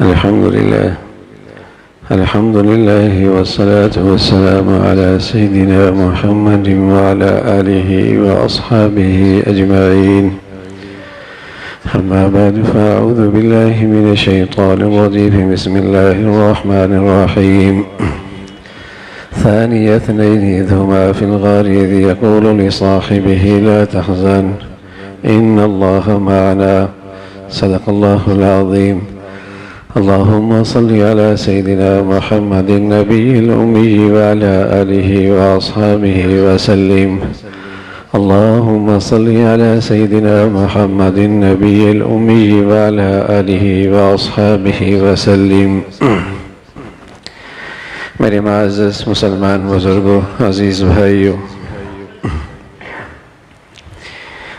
الحمد لله والصلاة والسلام على سيدنا محمد وعلى آله وأصحابه أجمعين. أما بعد فأعوذ بالله من الشيطان الرجيم. بسم الله الرحمن الرحيم. ثاني اثنين إذ هما في الغار إذ يقول لصاحبه لا تحزن إن الله معنا. صدق الله العظيم. اللهم صل على سيدنا محمد النبي الأمي وعلى آله وأصحابه وسلم. اللهم صل على سيدنا محمد النبي الأمي وعلى آله وأصحابه وسلم. میرے معزز مسلمان بزرگوں، عزیز بھائیوں،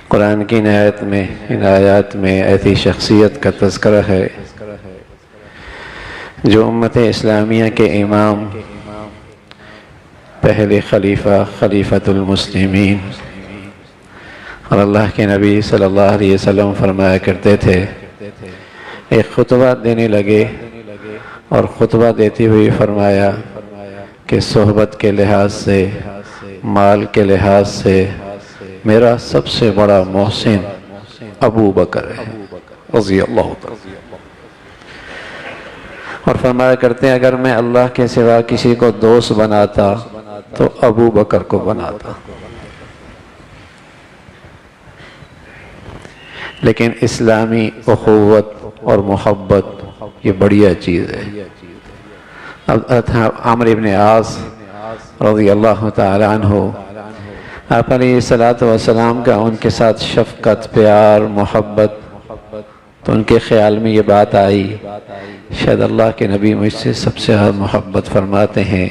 قرآن کی ان آیات میں ایسی شخصیت کا تذکرہ ہے جو امت اسلامیہ کے امام، پہلے خلیفۃ المسلمین اور اللہ کے نبی صلی اللہ علیہ وسلم فرمایا کرتے تھے، ایک خطبہ دینے لگے اور خطبہ دیتے ہوئے فرمایا کہ صحبت کے لحاظ سے، مال کے لحاظ سے میرا سب سے بڑا محسن ابو بکر ہے رضی اللہ تعالی، اور فرمایا کرتے ہیں اگر میں اللہ کے سوا کسی کو دوست بناتا تو ابو بکر کو بناتا. لیکن اسلامی اخوت اور محبت یہ بڑھیا چیز ہے. عمرو بن عاص رضی اللہ تعالی عنہ، آپ علیہ السلام کا ان کے ساتھ شفقت، پیار، محبت، تو ان کے خیال میں یہ بات آئی شاید اللہ کے نبی مجھ سے سب سے زیادہ محبت فرماتے ہیں.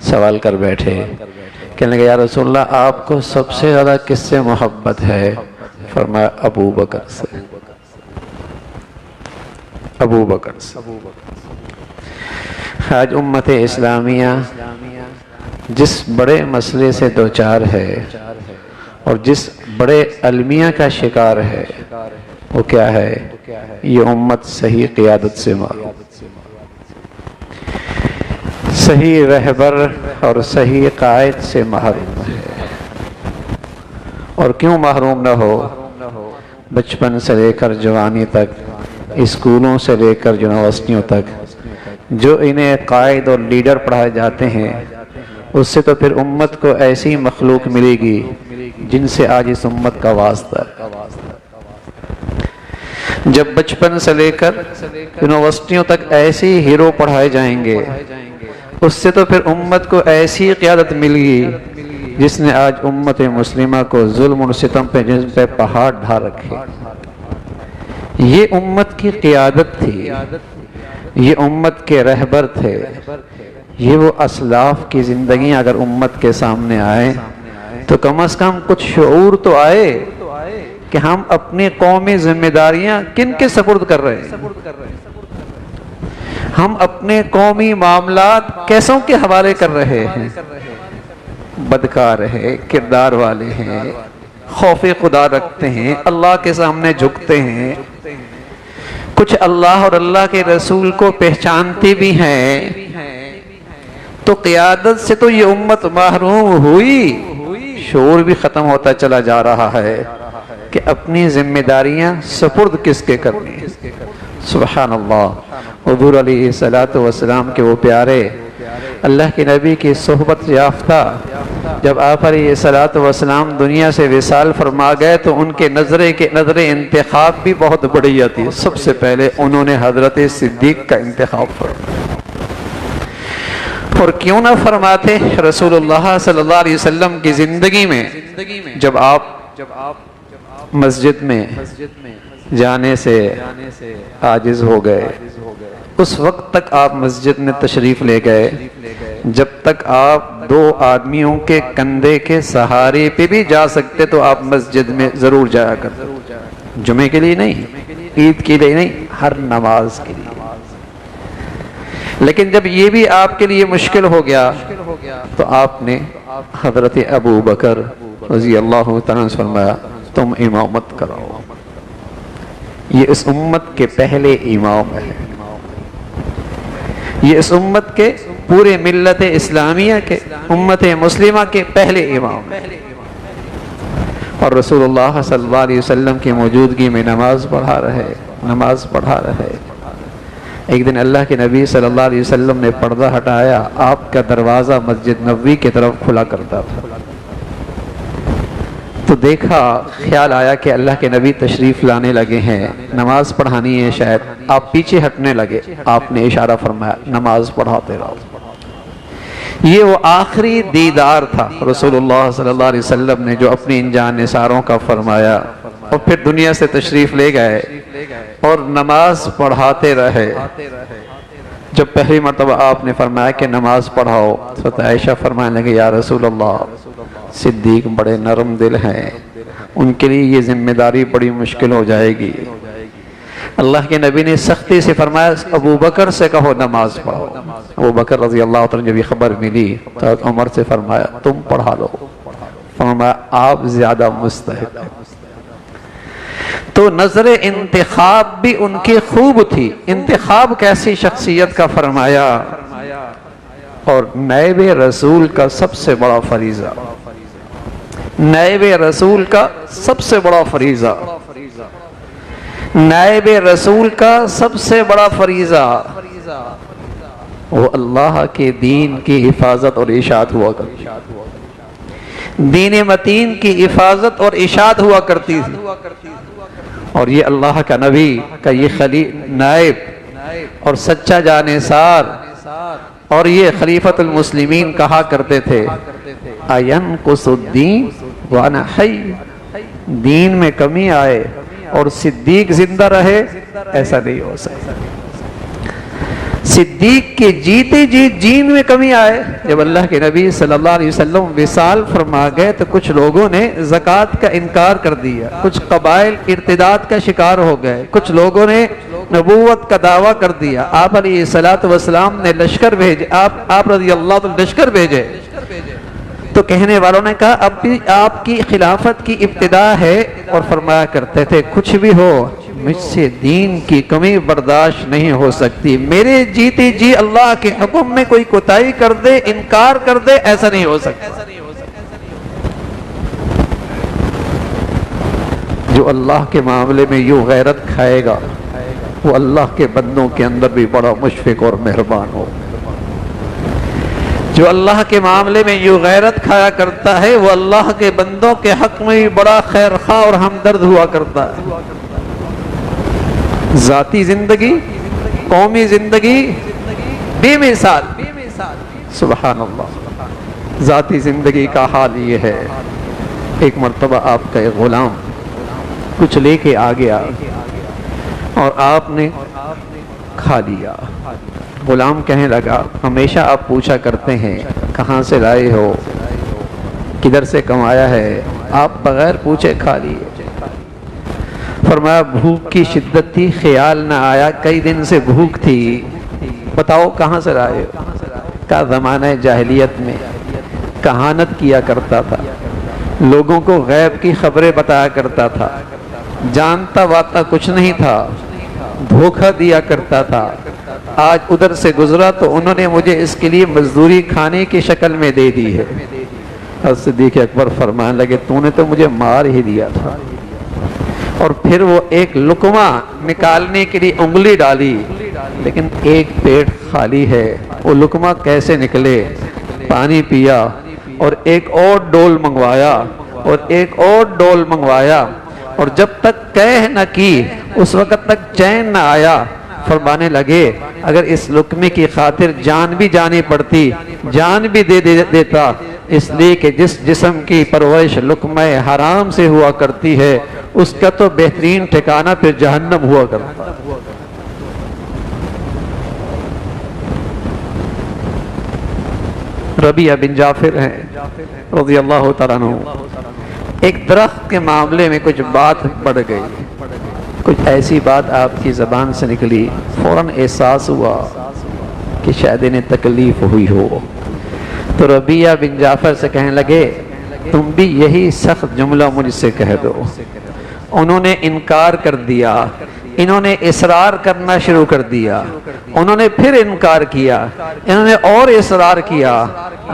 سوال کر بیٹھے، کہنے لگے یا رسول اللہ آپ کو سب سے زیادہ کس سے محبت ہے؟ فرمایا ابو بکر سے. ابو بکر سے. آج امت اسلامیہ جس بڑے مسئلے سے دوچار ہے اور جس بڑے المیہ کا شکار ہے وہ کیا ہے؟ یہ امت صحیح قیادت سے محروم، صحیح رہبر اور صحیح قائد سے محروم ہے. اور کیوں محروم نہ ہو؟ بچپن سے لے کر جوانی تک، اسکولوں سے لے کر یونیورسٹیوں تک جو انہیں قائد اور لیڈر پڑھائے جاتے ہیں، اس سے تو پھر امت کو ایسی مخلوق ملے گی جن سے آج اس امت کا واسطہ ہے. جب بچپن سے لے کر یونیورسٹیوں تک ایسے ہیرو پڑھائے جائیں گے، اس سے تو پھر امت کو ایسی قیادت مل گی جس نے آج امت مسلمہ کو ظلم و ستم پہ جن پہ پہاڑ ڈھا رکھے. یہ امت کی قیادت تھی، یہ امت کے رہبر تھے. یہ وہ اسلاف کی زندگیاں اگر امت کے سامنے آئے تو کم از کم کچھ شعور تو آئے کہ ہم اپنی قومی ذمہ داریاں کن کے سپرد کر رہے ہیں، ہم اپنے قومی معاملات کیسوں کے حوالے کر رہے ہیں. بدکار ہیں، کردار والے ہیں، خوف خدا رکھتے ہیں، اللہ کے سامنے جھکتے ہیں، کچھ اللہ اور اللہ کے رسول کو پہچانتے بھی ہیں. تو قیادت سے تو یہ امت محروم ہوئی، شعور بھی ختم ہوتا چلا جا رہا ہے کہ اپنی ذمہ داریاں سپرد کس کے کرنی ہیں. سبحان اللہ. حضور علیہ السلام کے وہ پیارے اللہ کے نبی کی صحبت یافتہ جب آپ علیہ السلام دنیا سے وصال فرما گئے تو ان کے نظر انتخاب بھی بہت بڑھیا تھی. سب سے پہلے انہوں نے حضرت صدیق کا انتخاب فرمایا. اور کیوں نہ فرماتے رسول اللہ صلی اللہ علیہ وسلم کی زندگی میں جب آپ مسجد میں جانے سے عاجز ہو گئے، اس وقت تک آپ مسجد میں تشریف لے گئے جب تک آپ دو آدمیوں کے کندھے کے سہارے پہ بھی جا سکتے تو آپ مسجد میں ضرور جایا کرتے. جمعے کے لیے نہیں، عید کے لیے نہیں، ہر نماز کے لیے. لیکن جب یہ بھی آپ کے لیے مشکل ہو گیا تو آپ نے حضرت ابو بکر رضی اللہ تعالیٰ عنہ فرمایا تم امامت کراؤ. یہ اس امت کے پہلے امام ہیں. یہ اس امت کے پورے ملت اسلامیہ کے امت مسلمہ کے پہلے امام ہیں، اور رسول اللہ صلی اللہ علیہ وسلم کی موجودگی میں نماز پڑھا رہے۔ ایک دن اللہ کے نبی صلی اللہ علیہ وسلم نے پردہ ہٹایا، آپ کا دروازہ مسجد نبوی کی طرف کھلا کرتا تھا، تو دیکھا، خیال آیا کہ اللہ کے نبی تشریف لانے لگے ہیں، نماز پڑھانی ہے شاید، آپ پیچھے ہٹنے لگے، آپ نے اشارہ فرمایا نماز پڑھاتے رہو۔ یہ وہ آخری دیدار تھا رسول اللہ صلی اللہ علیہ وسلم نے جو اپنی ان جان نثاروں کا فرمایا، اور پھر دنیا سے تشریف لے گئے اور نماز پڑھاتے رہے۔ جب پہلی مرتبہ آپ نے فرمایا کہ نماز پڑھاؤ، حضرت عائشہ فرمانے لگے یا رسول اللہ، صدیق بڑے نرم دل ہیں، ان کے لیے یہ ذمہ داری بڑی مشکل ہو جائے گی۔ اللہ کے نبی نے سختی سے فرمایا ابو بکر سے کہو نماز پڑھو۔ ابو بکر رضی اللہ عنہ جب یہ خبر ملی تو عمر سے فرمایا تم پڑھا لو، فرمایا آپ زیادہ مستحق ہیں۔ تو نظر انتخاب بھی ان کی خوب تھی، انتخاب کیسی شخصیت کا فرمایا، اور نائب رسول کا سب سے بڑا فریضہ، نائب رسول کا سب سے بڑا فریضہ، نائب رسول کا سب سے بڑا فریضہ وہ اللہ کے دین کی حفاظت اور اشاعت ہوا کرتی، دین متین کی حفاظت اور اشاعت ہوا کرتی تھی، اور یہ اللہ کا نبی کا یہ نائب اور سچا جانثار، اور یہ خلیفۃ المسلمین کہا کرتے تھے اَيَنْقُصُ الدِّينُ وَأَنَا حَيٌّ، دین میں کمی آئے اور صدیق زندہ رہے، ایسا نہیں ہو سکتا۔ صدیق کے جیتے جی دین میں کمی آئے۔ جب اللہ کے نبی صلی اللہ علیہ وسلم وصال فرما گئے تو کچھ لوگوں نے زکوٰۃ کا انکار کر دیا، کچھ قبائل ارتداد کا شکار ہو گئے، کچھ لوگوں نے نبوت کا دعویٰ کر دیا۔ آپ علیہ السلام نے لشکر بھیجے، آپ رضی اللہ عنہ لشکر بھیجے، تو کہنے والوں نے کہا اب بھی آپ کی خلافت کی ابتدا ہے، اور فرمایا کرتے تھے کچھ بھی ہو مجھ سے دین کی کمی برداشت نہیں ہو سکتی، میرے جیتے جی اللہ کے حکم میں کوئی کوتاہی کر دے، انکار کر دے، ایسا نہیں ہو سکتا۔ جو اللہ کے معاملے میں یوں غیرت کھائے گا وہ اللہ کے بندوں کے اندر بھی بڑا مشفق اور مہربان ہو۔ جو اللہ کے معاملے میں یوں غیرت کھایا کرتا ہے وہ اللہ کے بندوں کے حق میں بھی بڑا خیر خواہ اور ہمدرد ہوا کرتا ہے۔ ذاتی زندگی، قومی زندگی بے مثال، سبحان اللہ۔ ذاتی زندگی کا حال یہ ہے، ایک مرتبہ آپ کا ایک غلام کچھ لے کے آ گیا اور آپ نے کھا لیا۔ غلام کہنے لگا ہمیشہ آپ پوچھا کرتے ہیں کہاں سے لائے ہو، کدھر سے کمایا ہے، آپ بغیر پوچھے کھا لیے۔ فرمایا بھوک کی شدت تھی، خیال نہ آیا، کئی دن سے بھوک تھی، بتاؤ کہاں سے لائے ہو؟ کہا زمانہ جاہلیت میں کہانت کیا کرتا تھا، لوگوں کو غیب کی خبریں بتایا کرتا تھا، جانتا واتا کچھ نہیں تھا، دھوکہ دیا کرتا تھا، آج ادھر سے گزرا تو انہوں نے مجھے اس کے لیے مزدوری کھانے کی شکل میں دے دی ہے۔ صدیق اکبر فرمانے لگے تو نے تو مجھے مار ہی دیا تھا، اور پھر وہ ایک لقمہ نکالنے کے لیے انگلی ڈالی لیکن ایک پیٹ خالی ہے، وہ لقمہ کیسے نکلے؟ پانی پیا اور ایک اور ڈول منگوایا اور ایک اور ڈول منگوایا، اور جب تک قہر نہ کی اس وقت تک چین نہ آیا۔ فرمانے لگے اگر اس لقمے کی خاطر جان بھی جانی پڑتی جان بھی دے دیتا، اس لیے کہ جس جسم کی پرورش لقمہ حرام سے ہوا کرتی ہے اس کا تو بہترین ٹھکانہ پھر جہنم ہوا کرتا۔ ربیعہ بن جعفر ہیں رضی اللہ تعالیٰ عنہ، ایک درخت کے معاملے میں کچھ بات بڑھ گئی، کچھ ایسی بات آپ کی زبان سے نکلی، فوراً احساس ہوا کہ شاید انہیں تکلیف ہوئی ہو، تو ربیعہ بن جعفر سے کہنے لگے تم بھی یہی سخت جملہ مجھ سے کہہ دو۔ انہوں نے انکار کر دیا، انہوں نے اصرار کرنا شروع کر دیا، انہوں نے پھر انکار کیا، انہوں نے اور اصرار کیا،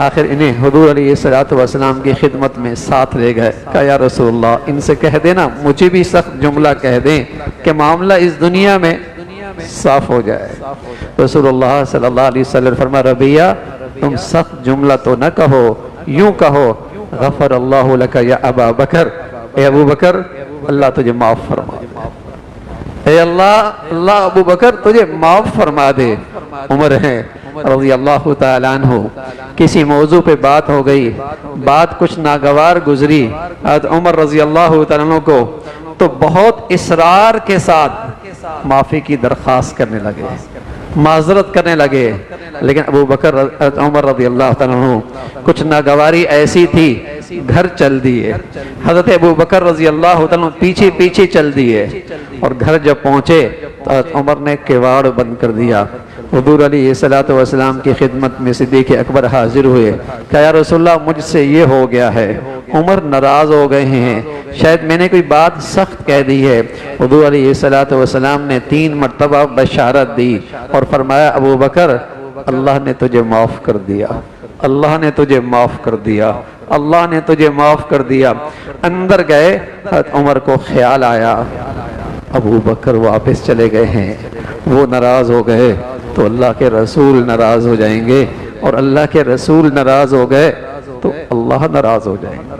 آخر انہیں حضور علیہ السلام کی خدمت میں ساتھ لے گئے۔ کہا یا رسول اللہ ان سے کہہ دینا مجھے بھی سخت جملہ کہہ دیں کہ معاملہ اس دنیا میں صاف ہو جائے۔ رسول اللہ صلی اللہ علیہ وسلم فرما ربیہ تم سخت جملہ تو نہ کہو، یوں کہو غفر اللہ لک یا ابا بکر، اے ابو بکر اللہ تجھے معاف فرما دے، اے اللہ ابو بکر تجھے معاف فرما دے۔ عمر ہیں رضی اللہ تعالیٰ عنہ، کسی موضوع پہ بات ہو گئی، بات کچھ ناگوار گزری، عمر رضی اللہ تعالیٰ عنہ کو تو بہت اصرار کے ساتھ معافی کی درخواست کرنے لگے، معذرت کرنے لگے، لیکن ابو بکر عمر رضی اللہ تعالیٰ عنہ کچھ ناگواری ایسی تھی گھر چل دیے۔ حضرت ابو بکر رضی اللہ تعالیٰ عنہ پیچھے پیچھے چل دیے اور گھر جب پہنچے تو عمر نے کیواڑ بند کر دیا۔ حضور علیہ السلام کی خدمت میں صدیق اکبر حاضر ہوئے، کہا یا رسول اللہ مجھ سے یہ ہو گیا ہے، عمر ناراض ہو گئے ہیں، شاید میں نے کوئی بات سخت کہہ دی ہے۔ حضور علیہ السلام نے 3 مرتبہ بشارت دی اور فرمایا ابو بکر اللہ نے تجھے معاف کر دیا، اللہ نے تجھے معاف کر دیا، اللہ نے تجھے معاف کر دیا۔ اندر گئے، حضرت عمر کو خیال آیا ابو بکر واپس چلے گئے ہیں، وہ ناراض ہو گئے تو اللہ کے رسول ناراض ہو جائیں گے، اور اللہ کے رسول ناراض ہو گئے تو اللہ ناراض ہو جائیں گے۔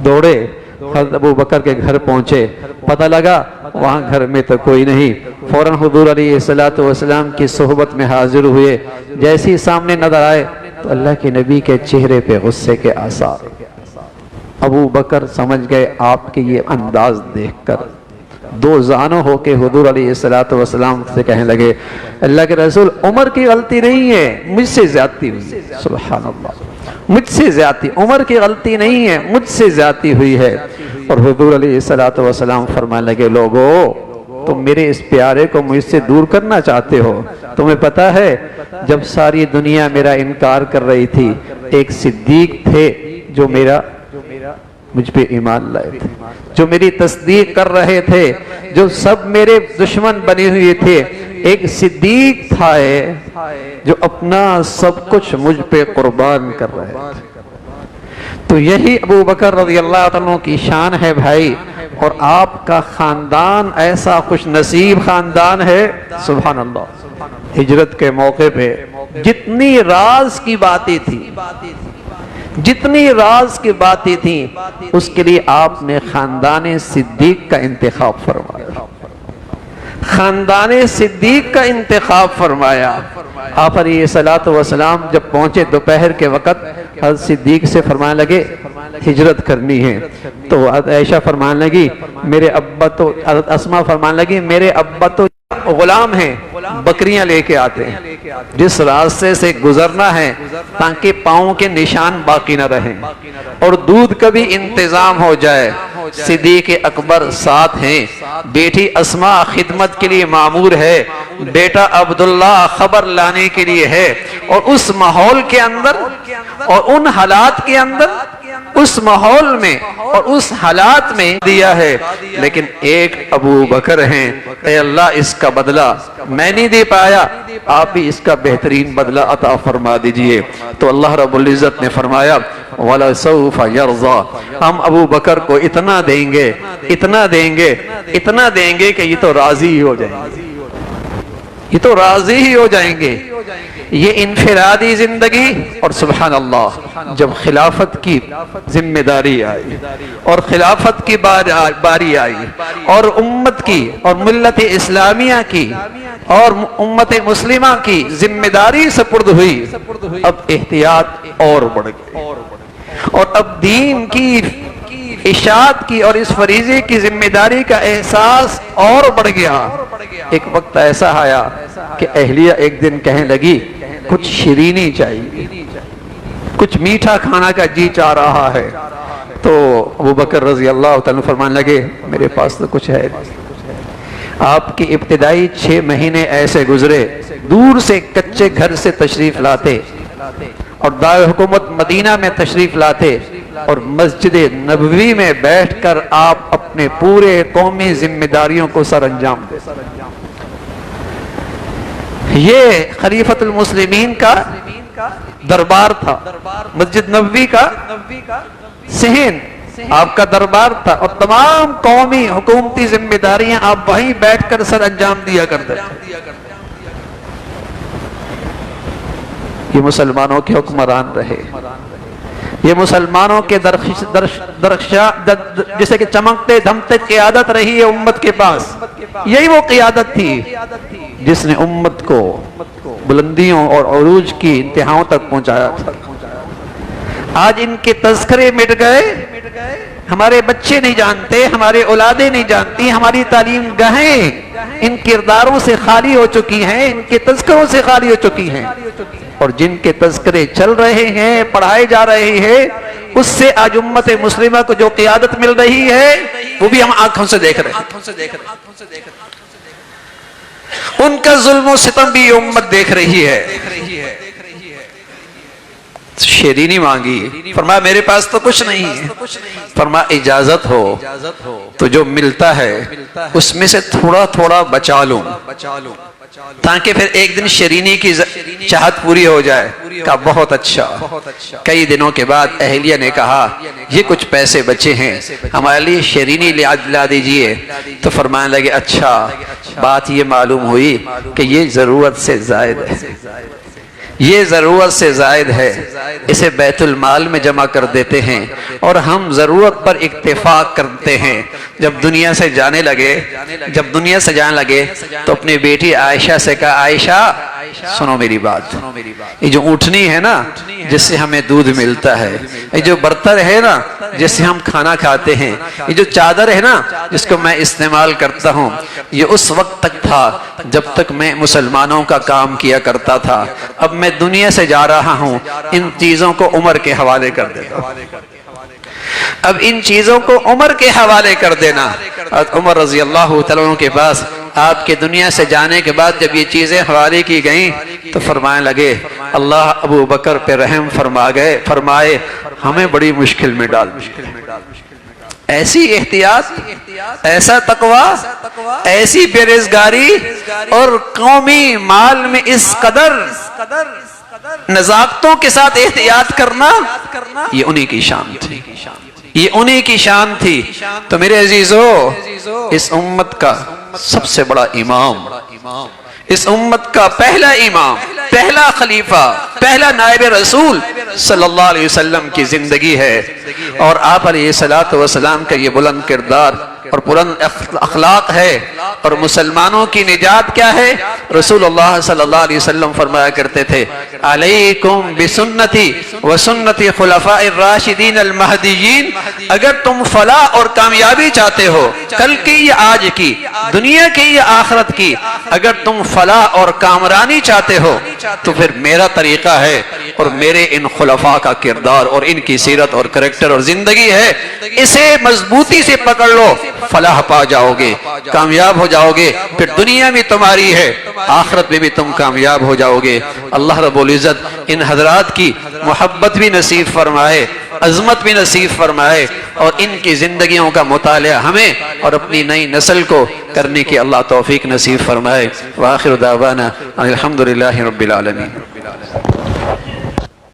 دوڑے حضرت ابو بکر کے گھر پہنچے، پتہ لگا وہاں گھر میں تو کوئی نہیں، فوراً حضور علیہ السلام کی صحبت میں حاضر ہوئے، جیسے ہی سامنے نظر آئے تو اللہ کے نبی کے چہرے پہ غصے کے آثار۔ ابو بکر سمجھ گئے آپ کے یہ انداز دیکھ کر، 2 زانوں ہو کے حضور علیہ السلام سے کہنے لگے اللہ کے رسول عمر کی غلطی نہیں ہے، مجھ سے زیادتی ہوئی ہے۔ سبحان اللہ، مجھ سے زیادتی، عمر کی غلطی نہیں ہے، مجھ سے زیادتی ہوئی ہے۔ اور حضور علیہ السلام فرمانے لگے لوگو تم میرے اس پیارے کو مجھ سے دور کرنا چاہتے ہو، تمہیں پتہ ہے جب ساری دنیا میرا انکار کر رہی تھی ایک صدیق تھے جو مجھ پہ ایمان لائے تھے، جو میری تصدیق کر رہے تھے، جو سب میرے دشمن بنے ہوئے تھے، ایک صدیق تھا جو اپنا سب کچھ مجھ پہ قربان کر رہے تھے۔ تو یہی ابو بکر رضی اللہ عنہ کی شان ہے بھائی، اور آپ کا خاندان ایسا خوش نصیب خاندان ہے، سبحان اللہ۔ ہجرت کے موقع پہ جتنی راز کی باتیں تھی، جتنی راز کی باتیں تھیں، اس کے لیے آپ نے خاندان صدیق کا انتخاب فرمایا، خاندان صدیق کا انتخاب فرمایا۔ آپ علیہ السلام جب پہنچے دوپہر کے وقت، حضرت صدیق سے فرمانے لگے ہجرت کرنی ہے، تو حضرت عائشہ فرمانے لگی میرے ابا تو، حضرت اسماء فرمانے لگی میرے ابا تو غلام ہیں، بکریاں لے کے آتے ہیں، جس راستے سے گزرنا ہے تاکہ پاؤں کے نشان باقی نہ رہیں اور دودھ کا بھی انتظام ہو جائے۔ صدیق اکبر ساتھ ہیں، بیٹی اسماء خدمت کے لیے مامور ہے، بیٹا عبداللہ خبر لانے کے لیے ہے، اور اس ماحول کے اندر اور ان حالات کے اندر، اس ماحول میں اور اس حالات میں دیا ہے، لیکن ایک ابو بکر ہیں، اے اللہ اس کا بدلہ میں نہیں دے پایا، آپ ہی اس کا بہترین بدلہ عطا فرما دیجئے۔ تو اللہ رب العزت نے فرمایا وَلَسَوْفَ يَرْضَى، ہم ابو بکر کو اتنا دیں گے، اتنا دیں گے، اتنا دیں گے کہ یہ تو راضی ہی ہو جائیں گے، یہ تو راضی ہی ہو جائیں گے۔ یہ انفرادی زندگی، اور سبحان اللہ جب خلافت کی ذمہ داری آئی اور خلافت کی باری آئی اور امت کی اور ملت اسلامیہ کی اور امت مسلمہ کی ذمہ داری سپرد ہوئی، اب احتیاط اور بڑھ گئی، اور اب دین کی اشاعت کی اور اس فریضے کی ذمہ داری کا احساس اور بڑھ گیا۔ ایک وقت ایسا آیا کہ اہلیہ ایک دن کہنے لگی کچھ شیرینی چاہیے، کچھ میٹھا کھانا کا جی چاہ رہا ہے، تو ابو بکر رضی اللہ تعالیٰ فرمانے لگے میرے پاس تو کچھ ہے نہیں۔ آپ کی ابتدائی 6 مہینے ایسے گزرے، دور سے کچے گھر سے تشریف لاتے اور دار حکومت مدینہ میں تشریف لاتے، اور مسجد نبوی میں بیٹھ کر آپ اپنے پورے قومی ذمہ داریوں کو سر انجام دیں۔ یہ خلیفۃ المسلمین کا دربار تھا، مسجد نبوی کا صحن آپ کا دربار تھا، اور تمام قومی حکومتی ذمہ داریاں آپ وہیں بیٹھ کر سر انجام دیا کرتے تھے۔ یہ مسلمانوں کے حکمران رہے، یہ مسلمانوں کے جیسے کہ چمکتے دھمکتے قیادت رہی ہے امت کے پاس۔ یہی وہ قیادت تھی جس نے امت کو بلندیوں اور عروج کی انتہاؤں تک پہنچایا تھا۔ آج ان کے تذکرے مٹ گئے، ہمارے بچے نہیں جانتے، ہمارے اولادیں نہیں جانتی، ہماری تعلیم گاہیں ان کرداروں سے خالی ہو چکی ہیں، ان کے تذکروں سے خالی ہو چکی ہیں، اور جن کے تذکرے چل رہے ہیں، پڑھائے جا رہے ہیں، اس سے آج امت مسلمہ کو جو قیادت مل رہی ہے وہ بھی ہم آنکھوں سے دیکھ رہے ہیں۔ ان کا ظلم و ستم بھی امت دیکھ رہی ہے۔ شیرینی مانگی، فرمایا میرے پاس تو کچھ نہیں ہے، فرمایا اجازت ہو تو جو ملتا ہے اس میں سے تھوڑا تھوڑا بچا لوں، تاکہ پھر ایک دن شیرینی کی چاہت پوری ہو جائے۔ کہا بہت اچھا۔ کئی دنوں کے بعد اہلیہ نے کہا یہ کچھ پیسے بچے ہیں، ہمارے لیے شیرینی لا دیجئے۔ تو فرمانے لگے اچھا، بات یہ معلوم ہوئی کہ یہ ضرورت سے زائد ہے، یہ ضرورت سے زائد ہے، اسے بیت المال میں جمع کر دیتے ہیں، اور ہم ضرورت پر اکتفا کرتے ہیں۔ جب دنیا سے جانے لگے تو اپنی بیٹی عائشہ سے کہا عائشہ سنو میری بات، یہ جو اونٹنی ہے نا جس سے ہمیں دودھ ملتا ہے، یہ جو برتن ہے نا جس سے ہم کھانا کھاتے ہیں، یہ جو چادر ہے نا جس کو میں استعمال کرتا ہوں، یہ اس وقت تک تھا جب تک میں مسلمانوں کا کام کیا کرتا تھا، اب میں دنیا سے جا رہا ہوں، ان چیزوں کو عمر کے حوالے کر دیتا ہوں۔ اب ان چیزوں کو عمر کے حوالے کر دینا۔ عمر رضی اللہ تعالیٰ عنہ کے پاس آپ کے دنیا سے جانے کے بعد جب یہ چیزیں حوالے کی گئیں تو فرمانے لگے اللہ ابو بکر پہ رحم فرمائے، ہمیں بڑی مشکل میں ڈال دیا۔ ایسی احتیاط، ایسا تقوی، ایسی بےروزگاری اور قومی مال میں اس قدر نزاکتوں کے ساتھ احتیاط کرنا، یہ انہی کی شان تھی، یہ انہی کی شان تھی۔ تو میرے عزیزو، اس امت کا سب سے بڑا امام، اس امت کا پہلا امام، پہلا خلیفہ، پہلا نائب رسول صلی اللہ علیہ وسلم کی زندگی ہے، اور آپ علیہ السلام کا یہ بلند کردار اور بلند اخلاق ہے۔ اور مسلمانوں کی نجات کیا ہے؟ رسول اللہ صلی اللہ علیہ وسلم فرمایا کرتے تھے علیکم بسنتی وسنت خلفاء الراشدین المہدیین، اگر تم فلاح اور کامیابی چاہتے ہو، کل کی یا آج کی، دنیا کی یا آخرت کی، اگر تم فلاح اور کامرانی چاہتے ہو تو پھر میرا طریقہ ہے اور میرے ان خلفاء کا کردار اور ان کی سیرت اور کریکٹر اور زندگی ہے، اسے مضبوطی سے پکڑ لو، فلاح پا جاؤ گے، کامیاب ہو جاؤ گے، پھر دنیا بھی تمہاری ہے، آخرت میں بھی تم کامیاب ہو جاؤ گے۔ اللہ رب العزت ان حضرات کی محبت بھی نصیب فرمائے، عظمت بھی نصیب فرمائے، اور ان کی زندگیوں کا مطالعہ ہمیں اور اپنی نئی نسل کو کرنے کی اللہ توفیق نصیب فرمائے۔ وآخر دعوانا الحمدللہ رب العالمین۔